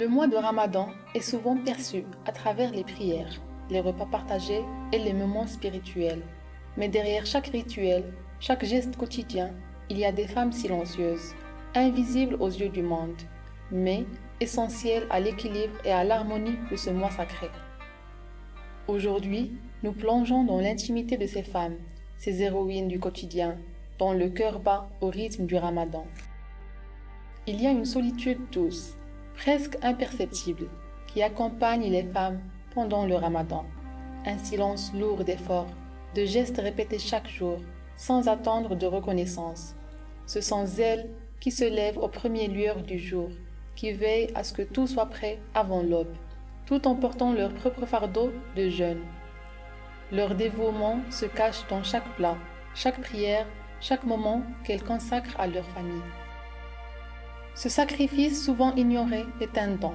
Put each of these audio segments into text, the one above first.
Le mois de Ramadan est souvent perçu à travers les prières, les repas partagés et les moments spirituels. Mais derrière chaque rituel, chaque geste quotidien, il y a des femmes silencieuses, invisibles aux yeux du monde, mais essentielles à l'équilibre et à l'harmonie de ce mois sacré. Aujourd'hui, nous plongeons dans l'intimité de ces femmes, ces héroïnes du quotidien, dont le cœur bat au rythme du Ramadan. Il y a une solitude douce, presque imperceptible, qui accompagne les femmes pendant le Ramadan. Un silence lourd d'efforts, de gestes répétés chaque jour, sans attendre de reconnaissance. Ce sont elles qui se lèvent aux premières lueurs du jour, qui veillent à ce que tout soit prêt avant l'aube, tout en portant leur propre fardeau de jeûne. Leur dévouement se cache dans chaque plat, chaque prière, chaque moment qu'elles consacrent à leur famille. Ce sacrifice souvent ignoré est un don.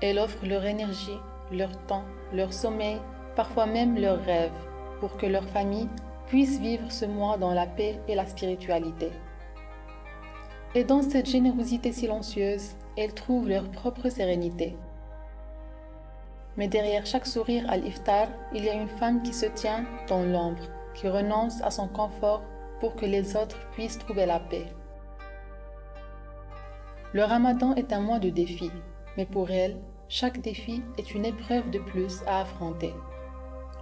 Elles offrent leur énergie, leur temps, leur sommeil, parfois même leurs rêves, pour que leur famille puisse vivre ce mois dans la paix et la spiritualité. Et dans cette générosité silencieuse, elles trouvent leur propre sérénité. Mais derrière chaque sourire à l'iftar, il y a une femme qui se tient dans l'ombre, qui renonce à son confort pour que les autres puissent trouver la paix. Le Ramadan est un mois de défis, mais pour elle, chaque défi est une épreuve de plus à affronter.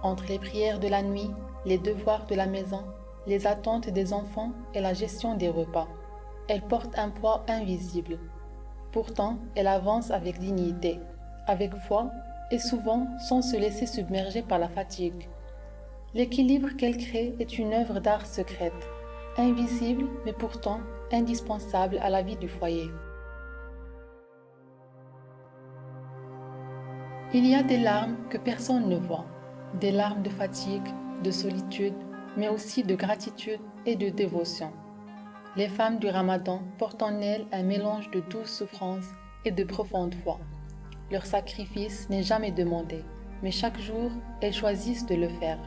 Entre les prières de la nuit, les devoirs de la maison, les attentes des enfants et la gestion des repas, elle porte un poids invisible. Pourtant, elle avance avec dignité, avec foi et souvent sans se laisser submerger par la fatigue. L'équilibre qu'elle crée est une œuvre d'art secrète, invisible mais pourtant indispensable à la vie du foyer. Il y a des larmes que personne ne voit, des larmes de fatigue, de solitude, mais aussi de gratitude et de dévotion. Les femmes du Ramadan portent en elles un mélange de douce souffrance et de profonde foi. Leur sacrifice n'est jamais demandé, mais chaque jour, elles choisissent de le faire.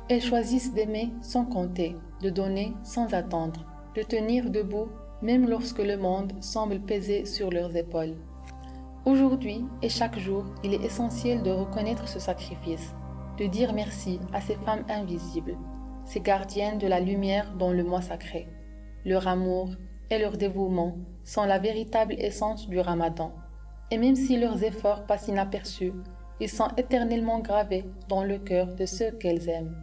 Elles choisissent d'aimer sans compter, de donner sans attendre, de tenir debout même lorsque le monde semble peser sur leurs épaules. Aujourd'hui et chaque jour, il est essentiel de reconnaître ce sacrifice, de dire merci à ces femmes invisibles, ces gardiennes de la lumière dans le mois sacré. Leur amour et leur dévouement sont la véritable essence du Ramadan. Et même si leurs efforts passent inaperçus, ils sont éternellement gravés dans le cœur de ceux qu'elles aiment.